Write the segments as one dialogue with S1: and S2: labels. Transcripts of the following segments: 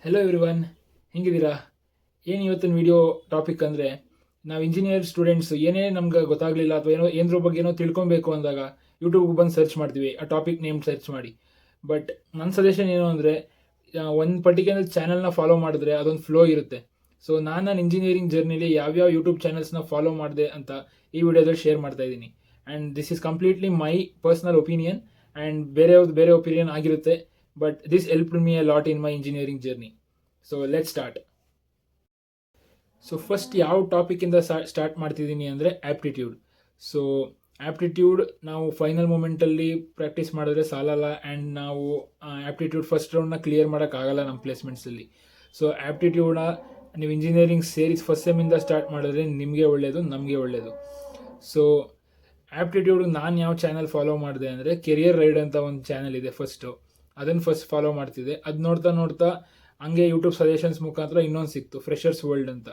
S1: Hello everyone, ಹೆಂಗಿದ್ದೀರಾ? ಏನು ಇವತ್ತಿನ video topic ಅಂದರೆ, ನಾವು ಇಂಜಿನಿಯರ್ ಸ್ಟೂಡೆಂಟ್ಸ್ ಏನೇ ನಮ್ಗೆ ಗೊತ್ತಾಗಲಿಲ್ಲ ಅಥವಾ ಏನರ ಬಗ್ಗೆ ತಿಳ್ಕೊಬೇಕು ಅಂದಾಗ ಯೂಟ್ಯೂಬ್ಗೆ ಬಂದು ಸರ್ಚ್ ಮಾಡ್ತೀವಿ, ಆ ಟಾಪಿಕ್ ನೇಮ್ ಸರ್ಚ್ ಮಾಡಿ. ಬಟ್ ನನ್ನ ಸಜೆಷನ್ ಏನು ಅಂದರೆ, ಒಂದು ಪರ್ಟಿಕ್ಯುಲರ್ ಚಾನಲ್ನ ಫಾಲೋ ಮಾಡಿದ್ರೆ ಅದೊಂದು ಫ್ಲೋ ಇರುತ್ತೆ. ಸೊ ನನ್ನ ಇಂಜಿನಿಯರಿಂಗ್ ಜರ್ನಿಲಿ ಯಾವ್ಯಾವ ಯೂಟ್ಯೂಬ್ ಚಾನಲ್ಸ್ನ ಫಾಲೋ ಮಾಡಿದೆ ಅಂತ ಈ ವಿಡಿಯೋದಲ್ಲಿ ಶೇರ್ ಮಾಡ್ತಾ ಇದ್ದೀನಿ. And this is completely my personal opinion, and ಬೇರೆಯವ್ರದ್ದು ಬೇರೆ ಒಪಿನಿಯನ್ ಆಗಿರುತ್ತೆ. But this helped me a lot in my engineering journey. So let's start. So first ಯಾವ ಟಾಪಿಕಿಂದ ಸ್ಟಾರ್ಟ್ ಮಾಡ್ತಿದ್ದೀನಿ ಅಂದರೆ ಆ್ಯಪ್ಟಿಟ್ಯೂಡ್. ಸೊ ಆ್ಯಪ್ಟಿಟ್ಯೂಡ್ ನಾವು ಫೈನಲ್ ಮೂಮೆಂಟಲ್ಲಿ ಪ್ರಾಕ್ಟೀಸ್ ಮಾಡಿದ್ರೆ ಸಾಲಲ್ಲ, ಆ್ಯಂಡ್ ನಾವು ಆ್ಯಪ್ಟಿಟ್ಯೂಡ್ ಫಸ್ಟ್ ರೌಂಡ್ನ ಕ್ಲಿಯರ್ ಮಾಡೋಕ್ಕಾಗಲ್ಲ ನಮ್ಮ ಪ್ಲೇಸ್ಮೆಂಟ್ಸಲ್ಲಿ. ಸೊ ಆ್ಯಪ್ಟಿಟ್ಯೂಡ್ನ ನೀವು ಇಂಜಿನಿಯರಿಂಗ್ ಸೇರಿ ಫಸ್ಟ್ ಸೆಮ್ಮಿಂದ ಸ್ಟಾರ್ಟ್ ಮಾಡಿದ್ರೆ ನಿಮಗೆ ಒಳ್ಳೆಯದು, ನಮಗೆ ಒಳ್ಳೆಯದು. ಸೊ ಆ್ಯಪ್ಟಿಟ್ಯೂಡ್ ನಾನು ಯಾವ ಚಾನಲ್ ಫಾಲೋ ಮಾಡಿದೆ ಅಂದರೆ, ಕೆರಿಯರ್ ರೈಡ್ ಅಂತ ಒಂದು ಚಾನಲ್ ಇದೆ ಫಸ್ಟು, ಅದನ್ನು ಫಸ್ಟ್ ಫಾಲೋ ಮಾಡ್ತಿದ್ದೆ. ಅದು ನೋಡ್ತಾ ನೋಡ್ತಾ ಹಂಗೆ ಯೂಟ್ಯೂಬ್ ಸಜೆಷನ್ಸ್ ಮುಖಾಂತರ ಇನ್ನೊಂದು ಸಿಕ್ತು, ಫ್ರೆಷರ್ಸ್ ವರ್ಲ್ಡ್ ಅಂತ.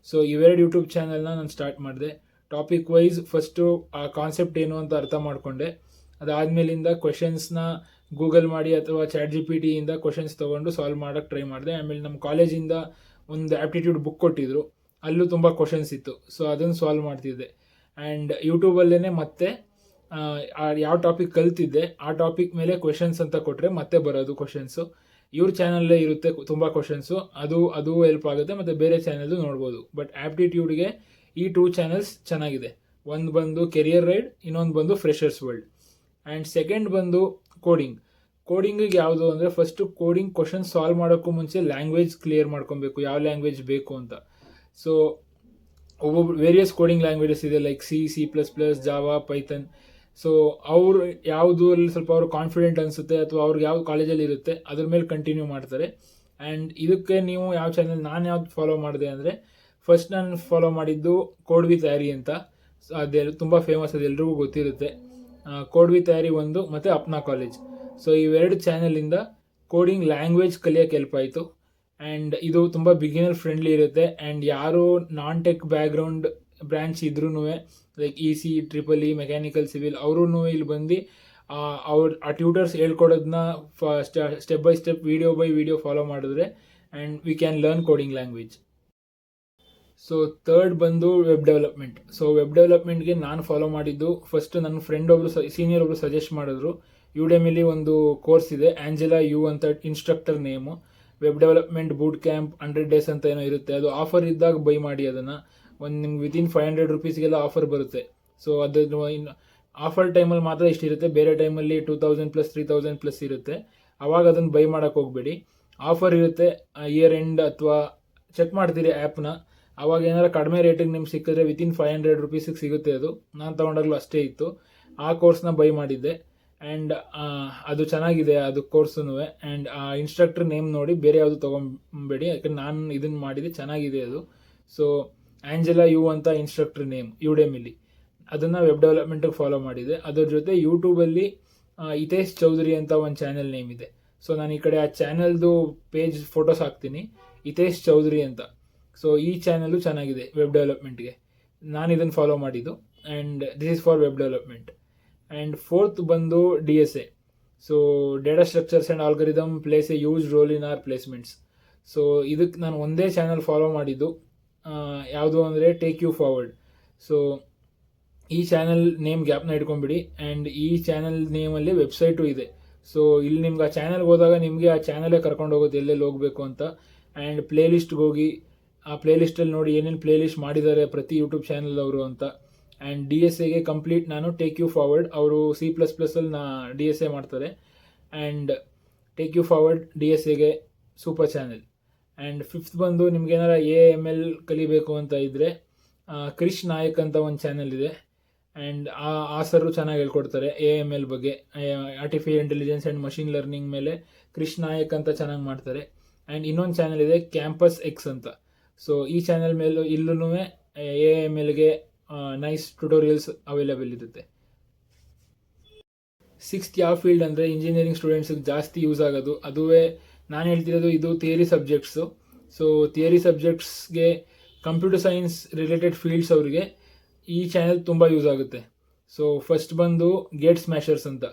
S1: ಸೊ ಇವೆರಡು ಯೂಟ್ಯೂಬ್ ಚಾನಲ್ನ ನಾನು ಸ್ಟಾರ್ಟ್ ಮಾಡಿದೆ. ಟಾಪಿಕ್ ವೈಸ್ ಫಸ್ಟು ಆ ಕಾನ್ಸೆಪ್ಟ್ ಏನು ಅಂತ ಅರ್ಥ ಮಾಡಿಕೊಂಡೆ. ಅದಾದಮೇಲಿಂದ ಕ್ವೆಶನ್ಸ್ನ ಗೂಗಲ್ ಮಾಡಿ ಅಥವಾ ಚಾಟ್ ಜಿ ಪಿ ಟಿಯಿಂದ ಕ್ವೆಶನ್ಸ್ ತೊಗೊಂಡು ಸಾಲ್ವ್ ಮಾಡೋಕ್ಕೆ ಟ್ರೈ ಮಾಡಿದೆ. ಆಮೇಲೆ ನಮ್ಮ ಕಾಲೇಜಿಂದ ಒಂದು ಆ್ಯಪ್ಟಿಟ್ಯೂಡ್ ಬುಕ್ ಕೊಟ್ಟಿದ್ದರು, ಅಲ್ಲೂ ತುಂಬ ಕ್ವೆಶನ್ಸ್ ಇತ್ತು. ಸೊ ಅದನ್ನು ಸಾಲ್ವ್ ಮಾಡ್ತಿದ್ದೆ. ಆ್ಯಂಡ್ ಯೂಟ್ಯೂಬಲ್ಲೇ ಮತ್ತೆ ಯಾವ ಟಾಪಿಕ್ ಕಲ್ತಿದ್ದೆ ಆ ಟಾಪಿಕ್ ಮೇಲೆ ಕ್ವೆಶನ್ಸ್ ಅಂತ ಕೊಟ್ಟರೆ ಮತ್ತೆ ಬರೋದು ಕ್ವೆಶನ್ಸು. ಇವ್ರ ಚಾನಲ್ಲೇ ಇರುತ್ತೆ ತುಂಬ ಕ್ವಶನ್ಸು, ಅದು ಹೆಲ್ಪ್ ಆಗುತ್ತೆ, ಮತ್ತು ಬೇರೆ ಚಾನಲ್ದು ನೋಡ್ಬೋದು. ಬಟ್ ಆ್ಯಪ್ಟಿಟ್ಯೂಡ್ಗೆ ಈ 2 ಚಾನಲ್ಸ್ ಚೆನ್ನಾಗಿದೆ. ಒಂದು ಬಂದು ಕೆರಿಯರ್ ರೈಡ್, ಇನ್ನೊಂದು ಬಂದು ಫ್ರೆಷರ್ಸ್ ವರ್ಲ್ಡ್. ಆ್ಯಂಡ್ ಸೆಕೆಂಡ್ ಬಂದು ಕೋಡಿಂಗಿಗೆ ಯಾವುದು ಅಂದರೆ, ಫಸ್ಟು ಕೋಡಿಂಗ್ ಕ್ವಶನ್ ಸಾಲ್ವ್ ಮಾಡೋಕ್ಕೂ ಮುಂಚೆ ಲ್ಯಾಂಗ್ವೇಜ್ ಕ್ಲಿಯರ್ ಮಾಡ್ಕೊಬೇಕು, ಯಾವ ಲ್ಯಾಂಗ್ವೇಜ್ ಬೇಕು ಅಂತ. ಸೊ ಒಬ್ಬೊಬ್ರು ವೇರಿಯಸ್ ಕೋಡಿಂಗ್ ಲ್ಯಾಂಗ್ವೇಜಸ್ ಇದೆ, like C++, Java, Python. So ಅವರು ಯಾವುದು ಅಲ್ಲಿ ಸ್ವಲ್ಪ ಅವರು ಕಾನ್ಫಿಡೆಂಟ್ ಅನಿಸುತ್ತೆ ಅಥವಾ ಅವ್ರಿಗೆ ಯಾವ್ದು ಕಾಲೇಜಲ್ಲಿ ಇರುತ್ತೆ ಅದ್ರ ಮೇಲೆ ಕಂಟಿನ್ಯೂ ಮಾಡ್ತಾರೆ. ಆ್ಯಂಡ್ ಇದಕ್ಕೆ ನೀವು ಯಾವ ಚಾನಲ್ ನಾನು ಯಾವ್ದು ಫಾಲೋ ಮಾಡಿದೆ ಅಂದರೆ, ಫಸ್ಟ್ ನಾನು ಫಾಲೋ ಮಾಡಿದ್ದು ಕೋಡ್ ವಿತ್ ಆ್ಯರಿ ಅಂತ. ಅದೆಲ್ಲ ತುಂಬ ಫೇಮಸ್, ಅದು ಎಲ್ರಿಗೂ ಗೊತ್ತಿರುತ್ತೆ. ಕೋಡ್ ವಿತ್ ಆ್ಯರಿ ಒಂದು, ಮತ್ತು ಅಪ್ನಾ ಕಾಲೇಜ್. ಸೊ ಇವೆರಡು ಚಾನಲಿಂದ ಕೋಡಿಂಗ್ ಲ್ಯಾಂಗ್ವೇಜ್ ಕಲಿಯೋಕ್ಕೆ ಹೆಲ್ಪ್ ಆಯಿತು. ಆ್ಯಂಡ್ ಇದು ತುಂಬ ಬಿಗಿನರ್ ಫ್ರೆಂಡ್ಲಿ ಇರುತ್ತೆ. ಆ್ಯಂಡ್ ಯಾರು ನಾನ್ ಟೆಕ್ ಬ್ಯಾಕ್ಗ್ರೌಂಡ್ ಬ್ರ್ಯಾಂಚ್ ಇದ್ರೂ, like EC, EEE, mechanical, civil, ಅವರೂ ಇಲ್ಲಿ ಬಂದು ಆ ಟ್ಯೂಟರ್ಸ್ ಹೇಳ್ಕೊಡೋದನ್ನ step by step, video by video follow ಮಾಡಿದ್ರೆ and we can learn coding language. So third ಬಂದು ವೆಬ್ ಡೆವಲಪ್ಮೆಂಟ್. ಸೊ ವೆಬ್ ಡೆವಲಪ್ಮೆಂಟ್ಗೆ ನಾನು ಫಾಲೋ ಮಾಡಿದ್ದು, ಫಸ್ಟ್ ನನ್ನ ಫ್ರೆಂಡ್ ಒಬ್ಬರು ಸೀನಿಯರ್ ಒಬ್ಬರು ಸಜೆಸ್ಟ್ ಮಾಡಿದ್ರು. ಯುಡೆಮಿಲಿ ಒಂದು ಕೋರ್ಸ್ ಇದೆ, ಆಂಜೆಲಾ ಯು ಅಂತ instructor name. Web development boot camp 100 days ಅಂತ ಏನೋ ಇರುತ್ತೆ. ಅದು ಆಫರ್ ಇದ್ದಾಗ ಬೈ ಮಾಡಿ ಅದನ್ನು. ಒಂದು ನಿಮ್ಗೆ ವಿತಿನ್ 500 rupeesಗೆಲ್ಲ ಆಫರ್ ಬರುತ್ತೆ. ಸೊ ಅದನ್ನು ಇನ್ನು ಆಫರ್ ಟೈಮಲ್ಲಿ ಮಾತ್ರ ಇಷ್ಟಿರುತ್ತೆ, ಬೇರೆ ಟೈಮಲ್ಲಿ 2000 + 3000 + ಇರುತ್ತೆ. ಆವಾಗ ಅದನ್ನು ಬೈ ಮಾಡೋಕ್ಕೆ ಹೋಗಬೇಡಿ. ಆಫರ್ ಇರುತ್ತೆ, ಇಯರ್ ಎಂಡ್ ಅಥವಾ ಚೆಕ್ ಮಾಡ್ತೀರಿ ಆ್ಯಪ್ನ, ಆವಾಗ ಏನಾರು ಕಡಿಮೆ ರೇಟಿಗೆ ನಿಮ್ಗೆ ಸಿಕ್ಕಿದ್ರೆ ವಿತಿನ್ 500 rupeesಗೆ ಸಿಗುತ್ತೆ. ಅದು ನಾನು ತೊಗೊಂಡಾಗಲೂ ಅಷ್ಟೇ ಇತ್ತು. ಆ ಕೋರ್ಸ್ನ ಬೈ ಮಾಡಿದ್ದೆ. ಆ್ಯಂಡ್ ಅದು ಚೆನ್ನಾಗಿದೆ, ಅದು ಕೋರ್ಸೂ. ಆ್ಯಂಡ್ ಆ ಇನ್ಸ್ಟ್ರಕ್ಟರ್ ನೇಮ್ ನೋಡಿ ಬೇರೆ ಯಾವುದು ತೊಗೊಬೇಡಿ, ಯಾಕಂದ್ರೆ ನಾನು ಇದನ್ನು ಮಾಡಿದೆ, ಚೆನ್ನಾಗಿದೆ ಅದು. ಸೊ ಆಂಜೆಲಾ ಯು ಅಂತ ಇನ್ಸ್ಟ್ರಕ್ಟರ್ ನೇಮ್, ಯುಡೆಮಿಲಿ. ಅದನ್ನು ವೆಬ್ ಡೆವಲಪ್ಮೆಂಟಿಗೆ ಫಾಲೋ ಮಾಡಿದೆ. ಅದ್ರ ಜೊತೆ ಯೂಟ್ಯೂಬಲ್ಲಿ ಹಿತೇಶ್ ಚೌಧರಿ ಅಂತ ಒಂದು ಚಾನೆಲ್ ನೇಮ್ ಇದೆ. ಸೊ ನಾನು ಈ ಕಡೆ ಆ ಚಾನಲ್ದು ಪೇಜ್ ಫೋಟೋಸ್ ಹಾಕ್ತೀನಿ, ಹಿತೇಶ್ ಚೌಧರಿ ಅಂತ. ಸೊ ಈ ಚಾನಲ್ಲು ಚೆನ್ನಾಗಿದೆ ವೆಬ್ ಡೆವಲಪ್ಮೆಂಟ್ಗೆ, ನಾನು ಇದನ್ನು ಫಾಲೋ ಮಾಡಿದ್ದು. And this is for web development. And fourth ಬಂದು DSA. So data structures and algorithm plays a huge role in our placements. So ಇದಕ್ಕೆ ನಾನು ಒಂದೇ ಚಾನಲ್ ಫಾಲೋ ಮಾಡಿದ್ದು, ಯಾವುದು ಅಂದರೆ ಟೇಕ್ ಯು ಫಾರ್ವರ್ಡ್. ಸೊ ಈ ಚಾನಲ್ ನೇಮ್ ಗ್ಯಾಪ್ನ ಇಟ್ಕೊಂಬಿಡಿ. ಆ್ಯಂಡ್ ಈ ಚಾನಲ್ ನೇಮಲ್ಲಿ ವೆಬ್ಸೈಟು ಇದೆ. ಸೊ ಇಲ್ಲಿ ನಿಮ್ಗೆ ಆ ಚಾನಲ್ಗೆ ಹೋದಾಗ ನಿಮಗೆ ಆ ಚಾನಲೇ ಕರ್ಕೊಂಡು ಹೋಗುತ್ತೆ ಎಲ್ಲೆಲ್ಲಿ ಹೋಗಬೇಕು ಅಂತ. ಆ್ಯಂಡ್ ಪ್ಲೇಲಿಸ್ಟ್ಗೆ ಹೋಗಿ ಆ ಪ್ಲೇಲಿಸ್ಟಲ್ಲಿ ನೋಡಿ ಏನೇನು ಪ್ಲೇಲಿಸ್ಟ್ ಮಾಡಿದ್ದಾರೆ ಪ್ರತಿ ಯೂಟ್ಯೂಬ್ ಚಾನಲ್ ಅವರು ಅಂತ. ಆ್ಯಂಡ್ DSAಗೆ ಕಂಪ್ಲೀಟ್ ನಾನು ಟೇಕ್ ಯು ಫಾರ್ವರ್ಡ್, ಅವರು C++ಅಲ್ಲಿ DSA ಮಾಡ್ತಾರೆ. ಆ್ಯಂಡ್ ಟೇಕ್ ಯು ಫಾರ್ವರ್ಡ್ DSAಗೆ ಸೂಪರ್ ಚಾನೆಲ್. ಆ್ಯಂಡ್ ಫಿಫ್ತ್ ಬಂದು ನಿಮ್ಗೇನಾರ AML ಕಲಿಬೇಕು ಅಂತ ಇದ್ದರೆ, ಕ್ರಿಶ್ ನಾಯಕ್ ಅಂತ ಒಂದು ಚಾನೆಲ್ ಇದೆ. ಆ್ಯಂಡ್ ಆ ಸರು ಚೆನ್ನಾಗಿ ಹೇಳ್ಕೊಡ್ತಾರೆ AML ಬಗ್ಗೆ, artificial intelligence and machine learning ಮೇಲೆ ಕ್ರಿಶ್ ನಾಯಕ್ ಅಂತ ಚೆನ್ನಾಗಿ ಮಾಡ್ತಾರೆ. ಆ್ಯಂಡ್ ಇನ್ನೊಂದು ಚಾನೆಲ್ ಇದೆ ಕ್ಯಾಂಪಸ್ X ಅಂತ. ಸೊ ಈ ಚಾನೆಲ್ ಮೇಲೂ ಇಲ್ಲೂ AMLಗೆ ನೈಸ್ ಟ್ಯುಟೋರಿಯಲ್ಸ್ ಅವೈಲೇಬಲ್ ಇರುತ್ತೆ. ಸಿಕ್ಸ್ತ್ ಯಾವ ಫೀಲ್ಡ್ ಅಂದರೆ, ಇಂಜಿನಿಯರಿಂಗ್ ಸ್ಟೂಡೆಂಟ್ಸಿಗೆ ಜಾಸ್ತಿ ಯೂಸ್ ಆಗೋದು, ಅದುವೇ ನಾನು ಹೇಳ್ತಿರೋದು, ಇದು ಥಿಯರಿ ಸಬ್ಜೆಕ್ಟ್ಸು. ಸೊ ಥಿಯರಿ ಸಬ್ಜೆಕ್ಟ್ಸ್ಗೆ, ಕಂಪ್ಯೂಟರ್ ಸೈನ್ಸ್ ರಿಲೇಟೆಡ್ ಫೀಲ್ಡ್ಸ್ ಅವರಿಗೆ ಈ ಚಾನೆಲ್ ತುಂಬ ಯೂಸ್ ಆಗುತ್ತೆ. ಸೊ ಫಸ್ಟ್ ಬಂದು ಗೇಟ್ ಸ್ಮ್ಯಾಶರ್ಸ್ ಅಂತ.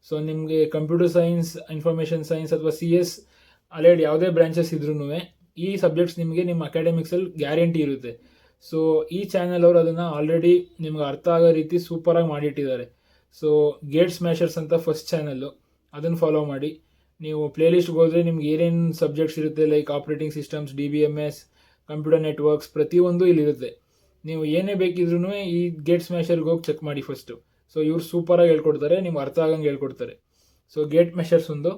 S1: ಸೊ ನಿಮಗೆ ಕಂಪ್ಯೂಟರ್ ಸೈನ್ಸ್, ಇನ್ಫಾರ್ಮೇಷನ್ ಸೈನ್ಸ್ ಅಥವಾ CS ಅಲೆಡ್ ಯಾವುದೇ ಬ್ರಾಂಚಸ್ ಇದ್ರೂ ಈ ಸಬ್ಜೆಕ್ಟ್ಸ್ ನಿಮಗೆ ನಿಮ್ಮ ಅಕಾಡೆಮಿಕ್ಸಲ್ಲಿ ಗ್ಯಾರಂಟಿ ಇರುತ್ತೆ. ಸೊ ಈ ಚಾನಲ್ ಅವರು ಅದನ್ನು ಆಲ್ರೆಡಿ ನಿಮ್ಗೆ ಅರ್ಥ ಆಗೋ ರೀತಿ ಸೂಪರಾಗಿ ಮಾಡಿಟ್ಟಿದ್ದಾರೆ. ಸೊ ಗೇಟ್ ಸ್ಮ್ಯಾಶರ್ಸ್ ಅಂತ ಫಸ್ಟ್ ಚಾನಲ್ಲು, ಅದನ್ನು ಫಾಲೋ ಮಾಡಿ. ನೀವು ಪ್ಲೇಲಿಸ್ಟ್ಗೆ ಹೋದರೆ ನಿಮ್ಗೆ ಏನೇನು ಸಬ್ಜೆಕ್ಟ್ಸ್ ಇರುತ್ತೆ, like operating systems, DBMS, computer networks, ಪ್ರತಿಯೊಂದು ಇಲ್ಲಿರುತ್ತೆ. ನೀವು ಏನೇ ಬೇಕಿದ್ರೂ ಈ ಗೇಟ್ ಸ್ಮ್ಯಾಶರ್ಗೆ ಹೋಗಿ ಚೆಕ್ ಮಾಡಿ ಫಸ್ಟು. ಸೊ ಇವ್ರು ಸೂಪರಾಗಿ ಹೇಳ್ಕೊಡ್ತಾರೆ, ನಿಮ್ಗೆ ಅರ್ಥ ಆಗಂಗೆ ಹೇಳ್ಕೊಡ್ತಾರೆ. ಸೊ ಗೇಟ್ ಸ್ಮ್ಯಾಶರ್ಸ್ ಒಂದು.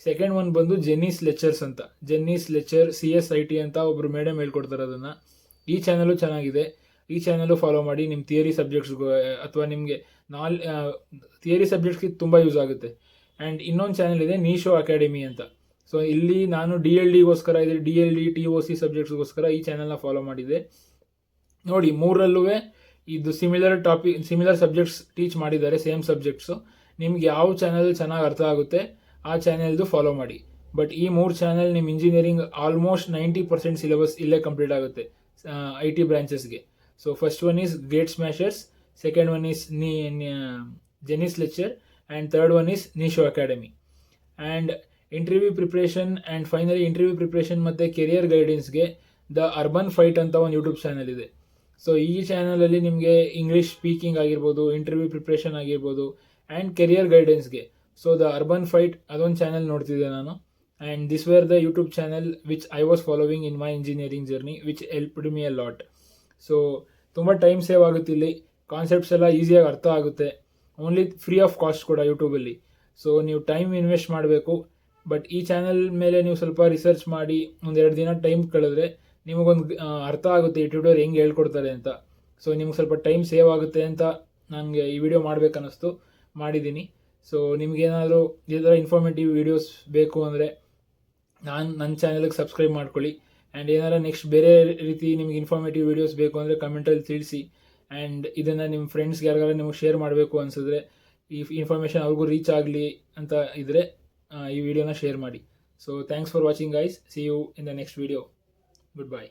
S1: ಸೆಕೆಂಡ್ ಒನ್ ಬಂದು ಜೆನ್ನಿಸ್ ಲೆಕ್ಚರ್ಸ್ ಅಂತ. ಜೆನ್ನಿಸ್ ಲೆಕ್ಚರ್ CSIT ಅಂತ ಒಬ್ಬರು ಮೇಡಮ್ ಹೇಳ್ಕೊಡ್ತಾರೆ ಅದನ್ನು. ಈ ಚಾನಲು ಚೆನ್ನಾಗಿದೆ, ಈ ಚಾನಲು ಫಾಲೋ ಮಾಡಿ. ನಿಮ್ಮ ಥಿಯರಿ ಸಬ್ಜೆಕ್ಟ್ಸ್ಗೂ ಅಥವಾ ನಿಮಗೆ ಥಿಯರಿ ಸಬ್ಜೆಕ್ಟ್ಸ್ಗೆ ತುಂಬ ಯೂಸ್ ಆಗುತ್ತೆ. ಆ್ಯಂಡ್ ಇನ್ನೊಂದು ಚಾನಲ್ ಇದೆ ನೀಶೋ ಅಕಾಡೆಮಿ ಅಂತ. ಸೊ ಇಲ್ಲಿ ನಾನು DLDಗೋಸ್ಕರ ಇದೆ, DLD TOC ಸಬ್ಜೆಕ್ಟ್ಸ್ಗೋಸ್ಕರ ಈ ಚಾನಲ್ನ ಫಾಲೋ ಮಾಡಿದೆ. ನೋಡಿ, ಮೂರಲ್ಲೂ ಇದು ಸಿಮಿಲರ್ ಸಬ್ಜೆಕ್ಟ್ಸ್ ಟೀಚ್ ಮಾಡಿದ್ದಾರೆ, ಸೇಮ್ ಸಬ್ಜೆಕ್ಟ್ಸು. ನಿಮ್ಗೆ ಯಾವ ಚಾನಲ್ ಚೆನ್ನಾಗಿ ಅರ್ಥ ಆಗುತ್ತೆ ಆ ಚಾನೆಲ್ದು ಫಾಲೋ ಮಾಡಿ. ಬಟ್ ಈ 3 ಚಾನಲ್ ನಿಮ್ಮ ಇಂಜಿನಿಯರಿಂಗ್ ಆಲ್ಮೋಸ್ಟ್ 90% ಸಿಲೆಬಸ್ ಇಲ್ಲೇ ಕಂಪ್ಲೀಟ್ ಆಗುತ್ತೆ IT ಬ್ರಾಂಚಸ್ಗೆ. So first one is gate smashers, second one is Jenny's lecture, and third one is Neso academy. And interview preparation and finally interview preparation ಮತ್ತು career ಗೈಡೆನ್ಸ್ಗೆ the urban fight ಅಂತ ಒಂದು YouTube channel ಇದೆ. So ಈ ಚಾನಲಲ್ಲಿ ನಿಮಗೆ English speaking ಆಗಿರ್ಬೋದು, interview preparation ಆಗಿರ್ಬೋದು, ಆ್ಯಂಡ್ ಕೆರಿಯರ್ ಗೈಡೆನ್ಸ್ಗೆ. ಸೊ ದ ಅರ್ಬನ್ ಫೈಟ್ ಅದೊಂದು ಚಾನಲ್ ನೋಡ್ತಿದ್ದೆ ನಾನು. And this wear the YouTube channel which I was following in my engineering journey, which helped me a lot. So ತುಂಬ time save ಆಗುತ್ತೆ ಇಲ್ಲಿ, concepts ಎಲ್ಲ ಈಸಿಯಾಗಿ ಅರ್ಥ ಆಗುತ್ತೆ. ಓನ್ಲಿ ಫ್ರೀ ಆಫ್ ಕಾಸ್ಟ್ ಕೂಡ ಯೂಟ್ಯೂಬಲ್ಲಿ. ಸೊ ನೀವು ಟೈಮ್ ಇನ್ವೆಸ್ಟ್ ಮಾಡಬೇಕು. ಬಟ್ ಈ ಚಾನಲ್ ಮೇಲೆ ನೀವು ಸ್ವಲ್ಪ ರಿಸರ್ಚ್ ಮಾಡಿ 1-2 ದಿನ ಟೈಮ್ ಕಳೆದ್ರೆ ನಿಮಗೊಂದು ಅರ್ಥ ಆಗುತ್ತೆ ಈ ಟ್ಯೂಟರ್ ಹೆಂಗೆ ಹೇಳ್ಕೊಡ್ತಾರೆ ಅಂತ. ಸೊ ನಿಮ್ಗೆ ಸ್ವಲ್ಪ ಟೈಮ್ ಸೇವ್ ಆಗುತ್ತೆ ಅಂತ ನನಗೆ ಈ ವಿಡಿಯೋ ಮಾಡಬೇಕನ್ನಿಸ್ತು, ಮಾಡಿದ್ದೀನಿ. ಸೊ ನಿಮಗೇನಾದರೂ ಈ ಥರ ಇನ್ಫಾರ್ಮೇಟಿವ್ ವೀಡಿಯೋಸ್ ಬೇಕು ಅಂದರೆ ನನ್ನ ಚಾನಲ್ಗೆ ಸಬ್ಸ್ಕ್ರೈಬ್ ಮಾಡ್ಕೊಳ್ಳಿ. ಆ್ಯಂಡ್ ಏನಾರ ನೆಕ್ಸ್ಟ್ ಬೇರೆ ರೀತಿ ನಿಮ್ಗೆ ಇನ್ಫಾರ್ಮೇಟಿವ್ ವೀಡಿಯೋಸ್ ಬೇಕು ಅಂದರೆ ಕಮೆಂಟಲ್ಲಿ ತಿಳಿಸಿ. ಆ್ಯಂಡ್ ಇದನ್ನು ನಿಮ್ಮ ಫ್ರೆಂಡ್ಸ್ಗೆ ಯಾರಿಗಾರ ನಿಮಗೆ ಶೇರ್ ಮಾಡಬೇಕು ಅನಿಸಿದ್ರೆ, ಈ ಇನ್ಫಾರ್ಮೇಷನ್ ಅವ್ರಿಗೂ ರೀಚ್ ಆಗಲಿ ಅಂತ ಇದ್ದರೆ ಈ ವಿಡಿಯೋನ ಶೇರ್ ಮಾಡಿ. So thanks for watching guys. See you in the next video. Good by.